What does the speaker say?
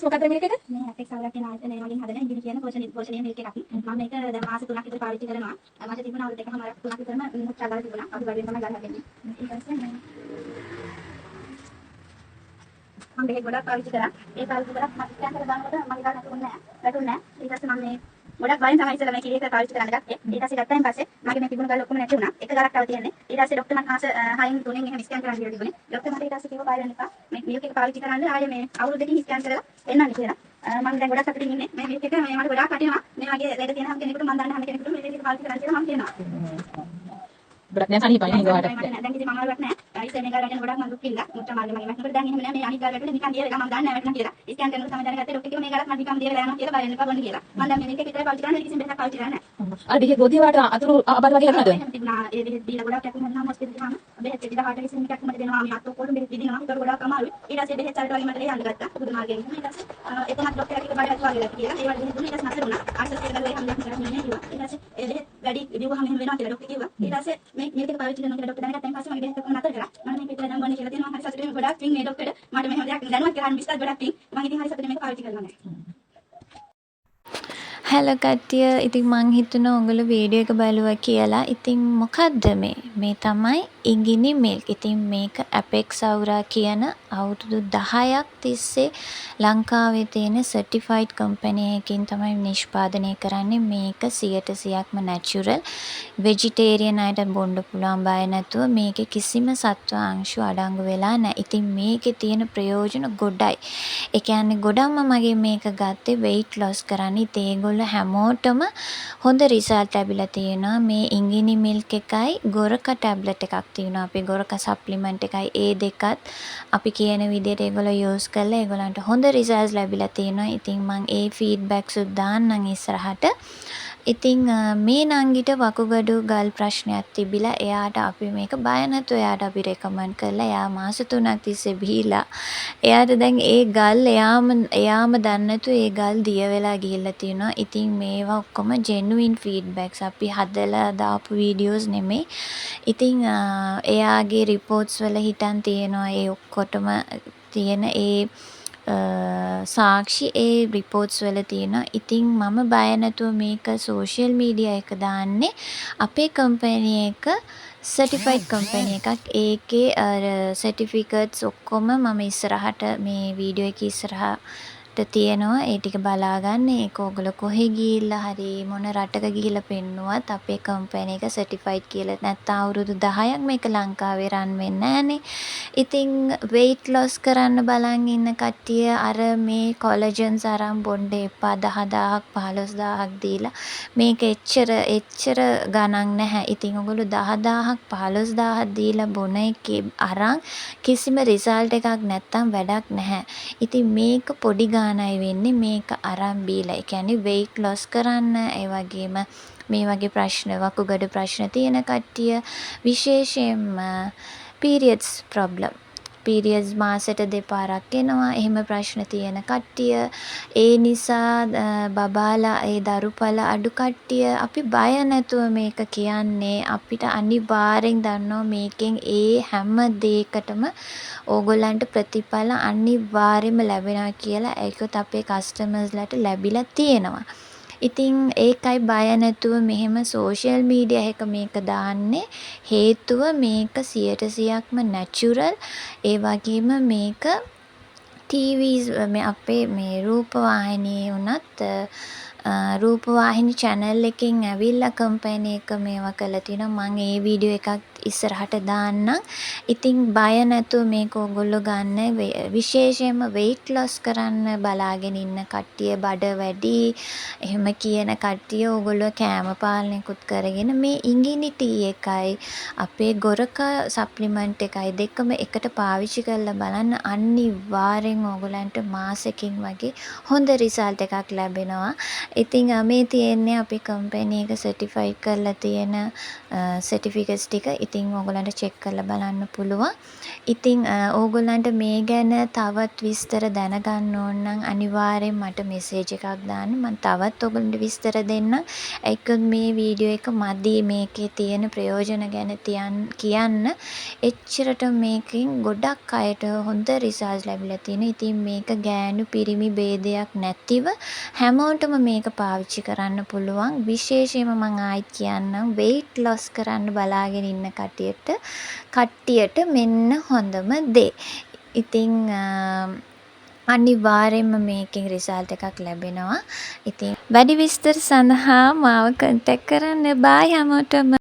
මොකක්ද මේක එක? මේ ඇපෙක්ස් අවුලක් කියන ආයතනය වලින් හදන ඉංග්‍රීසි කියන පෝෂණීය මිල්ක් එකක්. මම මේක දැන් මාස 3ක් විතර පාවිච්චි කරනවා. මාස තිබුණා අවුරුදු දෙකමාරක් 3ක් විතරම මුත්‍රා ගාලා තිබුණා. අපි වලින් තමයි ගාලා දෙන්නේ. ඊට පස්සේ මම බෙහෙත් ගොඩක් පාවිච්චි කරා. ඒ පාවිච්චි කරා මම ස්කෑන් කරලා බලනකොට මගේ ගාන නැතුන්නේ නැහැ. වැටුන්නේ නැහැ. ඊට පස්සේ මම මේ ගොඩක් බයෙන් තමයි ඉස්සෙල්ලා මේ කිරි එක පාවිච්චි කරන්න ගත්තේ. ඊට පස්සේ ගත්තායින් පස්සේ මගේ මේ තිබුණු ගල් ඔක්කොම නැති වුණා. එක ගලක් තව තියෙන්නේ. ඊට පස්සේ ડોක්ටර් මට මාස 6න් 3න් එහෙම ස්කෑන් කරන්න කියලා තිබුණේ. ડોක්ටර් මට ඊට පස්සේ කිව්වා බය වෙන්න එපා. මේ මිල්ක් එක පාවිච්චි කරන්න ආයේ මේ අවුරුද්දකින් ස්කෑන් කරලා එන්නන්න කියලා. මම දැන් ගොඩක් සතුටින් ඉන්නේ. මේ මිල්ක් එක මේ මට ගොඩාක් වටිනවා. මේ වගේ ලෙඩ තියෙන හැම කෙනෙකුට මම දන්න හැම කෙනෙකුටම මේ මිල්ක් එක පාවිච්චි කරන්න කියලා මම කියනවා. ගොඩක් දැන් සනීපයි නේද ඔයාලට? දැන් කිසි මමලක් නැහැ. ඉතින් මේ ගාලට ගොඩක් මම දුක් විඳලා මුත්‍රා මාර්ගය මගේ මට දැන් එහෙම නෑ මේ අනිත් ගාලට නිකන් දිය වෙලා මම දන්නේ නැහැ වැටෙනවා කියලා. ස්කෑන් කරනකොට තමයි දැනගත්තේ ડોක්ටර් කිව්වා මේ ගාලත් මට නිකන් දිය වෙලා යනවා කියලා බය වෙන්න එපා බොන්න කියලා. මම දැන් මේ මිල්ක් එක විතරයි පාවිච්චි කරන්නේ කිසිම බෙහෙතක් පාවිච්චි කරන්නේ නැහැ. අර බෙහෙත් බොද්දී වාට අතුරු ආබාධ වගේ ලැබුණාද? එහෙම තිබුණා. ඒ බෙහෙත් දීලා ගොඩක් කැපුම් වෙනවා හොස්පිටල් ගියාම. බෙහෙත් දෙක හාට විසින් එකක් මට දෙනවා. මේ අත ඔක්කොම බෙහෙත් දිනනවා. ඒක ගොඩක් අමාරුයි. ඊට පස්සේ බෙහෙත් වලට වගේ මට යන්න ගත්තා. බුදු මාර්ගයෙන්. ඊට පස්සේ එතනත් ડોක්ටර් කිව්වා බඩත් වගේ කියලා. ඒ වගේ බෙහෙත් දුන්නා. ඊට පස්සේ නැසරුණා. ආයෙත් ඒක ගලේ හැමදාම කරන්නේ නේ කිව්වා. ඊට පස්සේ ඒ බෙහෙත් වැඩි දිවුවහම එහෙම වෙනවා කියලා ડોක්ටර් කිව්වා. ඊට පස්සේ මේ මේක පාවිච්චි කරනවා කියලා ડોක්ටර් දැනගත්තාන් පස්සේ මගේ බෙහෙත් ඔක්කොම නතර කරා. මම මේක විතර දැන් බොන්නේ කියලා තියෙනවා. හරි සතුටින් ගොඩක් පිං මේ ડોක්ටර් මට මෙහෙම දෙයක් දැනුවත් කරන්න විශ්වාස ගොඩක් පිං. මම ඉතින් හරි සතුටින් මේක පාවිච්චි කරනවා දැන්. හැලෝ කට්ටිය, ඉතින් මං හිතුණා ඔයගොල්ලෝ වීඩියෝ එක බලුවා කියලා. ඉතින් මොකද්ද මේ? මේ තමයි ඉඟිනි මිල්ක්. ඉතින් මේක ඇපෙක්ස් අවුරා කියන අවුරුදු 10ක් තිස්සේ ලංකාවේ තියෙන සර්ටිෆයිඩ් කම්පැනි එකකින් තමයි නිෂ්පාදනය කරන්නේ. මේක 100%ක්ම නැචරල්. වෙජිටේරියන් අයට බොන්න පුළුවන් බය නැතුව. මේකේ කිසිම සත්ව අංශු අඩංගු වෙලා නැහැ. ඉතින් මේකේ තියෙන ප්‍රයෝජන ගොඩයි. ඒ කියන්නේ ගොඩක්ම මගේ මේක ගත්තේ weight loss කරන්න. ඉතින් ඒගොල්ලෝ හැමෝටම හොඳ රිසල්ට් ලැබිලා තියෙනවා. මේ ඉඟිනි මිල්ක් එකයි ගොරක ටැබ්ලට් එකක් තියෙනවා. අපි ගොරක සප්ලිමන්ට් එකයි ඒ දෙකත් අපි කියන විදිහට ඒගොල්ලෝ යූස් කරලා ඒගොල්ලන්ට හොඳ රිසල්ට්ස් ලැබිලා තියෙනවා. ඉතින් මම ඒ ෆීඩ්බැක්ස් උත් දාන්නම් ඉස්සරහට. ඉතින් මේ නංගිට වකුගඩු ගල් ප්‍රශ්නයක් තිබිලා එයාට අපි මේක බය නැතුව එයාට අපි රෙකමන්ඩ් කරලා එයා මාස 3ක් තිස්සේ බීලා එයාට දැන් ඒ ගල් එයාම දන්නේ නැතුව ඒ ගල් දිය වෙලා ගිහිල්ලා තියෙනවා. ඉතින් මේවා ඔක්කොම ජෙනුයින් ෆීඩ්බැක්ස් අපි හදලා දාපු වීඩියෝස් නෙමෙයි. ඉතින් එයාගේ රිපෝට්ස් වල හිටන් තියෙනවා ඒ ඔක්කොටම තියෙන ඒ සාක්ෂි ඒ රිපෝට්ස් වල තියෙනවා. ඉතින් මම බය නැතුව මේක සෝෂියල් මීඩියා එක දාන්නේ. අපේ කම්පැනි එක සර්ටිෆයිඩ් කම්පැනි එකක්. ඒකේ සර්ටිෆිකේට්ස් ඔක්කොම මම ඉස්සරහට මේ වීඩියෝ එකේ ඉස්සරහට තියෙනවා. ඒ ටික බලා ගන්න. ඒක ඔයගොල්ලෝ කොහේ ගිහිල්ලා හරි මොන රටක ගිහිල්ලා පෙන්නුවත් අපේ කම්පැනි එක සර්ටිෆයිඩ් කියලා නැත්නම් අවුරුදු 10ක් මේක ලංකාවේ රන් වෙන්නේ නැහනේ. ඉතින් weight loss කරන්න බලන් ඉන්න කට්ටිය අර මේ කොලජන්ස් අරන් බොන්න එපා. 10000ක් 15000ක් දීලා මේක එච්චර ගණන් නැහැ. ඉතින් ඔයගොල්ලෝ 10000ක් 15000ක් දීලා බොන එකේ අරන් කිසිම රිසල්ට් එකක් නැත්තම් වැඩක් නැහැ. ඉතින් මේක පොඩි ගාණයි වෙන්නේ. මේක අරන් බීලා. ඒ කියන්නේ weight loss කරන්න, ඒ වගේම මේ වගේ ප්‍රශ්න වකුගඩු ප්‍රශ්න තියෙන කට්ටිය, විශේෂයෙන්ම periods problem. periods මාසෙට දෙපාරක් එනවා. එහෙම ප්‍රශ්න තියෙන කට්ටිය. ඒ නිසා බබාලා ඒ දරුපල අඩු කට්ටිය අපි බය නැතුව මේක කියන්නේ. අපිට අනිවාර්යෙන් දන්නවා මේකෙන් ඒ හැම දෙයකටම ඕගොල්ලන්ට ප්‍රතිඵල අනිවාර්යයෙන්ම ලැබෙනවා කියලා. ඒකත් අපේ කස්ටමර්ස්ලාට ලැබිලා තියෙනවා. ඉතින් ඒකයි බය නැතුව මෙහෙම සෝෂියල් මීඩියා එක මේක දාන්නේ. හේතුව මේක 100%ක්ම නැචරල්. ඒ වගේම මේක TVs මේ අපේ මේ රූපවාහිනියේ උනත් රූපවාහිනී channel එකෙන් ඇවිල්ලා කම්පැනි එක මේවා කරලා තිනවා. මම ඒ වීඩියෝ එකක් ඉස්සරහට දාන්නම්. ඉතින් බය නැතුව මේක ඔයගොල්ලෝ ගන්න. විශේෂයෙන්ම weight loss කරන්න බලාගෙන ඉන්න කට්ටිය, බඩ වැඩි එහෙම කියන කට්ටිය ඔයගොල්ලෝ කෑම පාලනයකුත් කරගෙන මේ ඉඟිනි ටී එකයි අපේ ගොරක සප්ලිමන්ට් එකයි දෙකම එකට පාවිච්චි කරලා බලන්න. අනිවාර්යෙන් ඔයගොල්ලන්ට මාසෙකින් වගේ හොඳ රිසල්ට් එකක් ලැබෙනවා. ඉතින් මේ තියෙන්නේ අපේ කම්පැනි එක සර්ටිෆයිඩ් කරලා තියෙන සර්ටිෆිකේට්ස් ටික. ඉතින් ඕගොල්ලන්ට චෙක් කරලා බලන්න පුළුවන්. ඉතින් ඕගොල්ලන්ට මේ ගැන තවත් විස්තර දැනගන්න ඕන නම් අනිවාර්යෙන් මට මෙසේජ් එකක් දාන්න. මම තවත් ඔයගොල්ලන්ට විස්තර දෙන්නම්. ඒකත් මේ වීඩියෝ එක මදි මේකේ තියෙන ප්‍රයෝජන ගැන කියන්න. එච්චරට මේකෙන් ගොඩක් අයට හොඳ රිසල්ට්ස් ලැබිලා තියෙනවා. ඉතින් මේක ගෑනු පිරිමි භේදයක් නැතිව හැමෝටම මේක පාවිච්චි කරන්න පුළුවන්. විශේෂයෙන්ම මම ආයිත් කියන්නම් weight loss කරන්න බලාගෙන ඉන්න කට්ටියට මෙන්න හොඳම දේ. ඉතින් අනිවාර්යෙන්ම මේකෙන් රිසල්ට් එකක් ලැබෙනවා. ඉතින් වැඩි විස්තර සඳහා මාව කන්ටැක්ට් කරන්න. බායි හැමෝටම.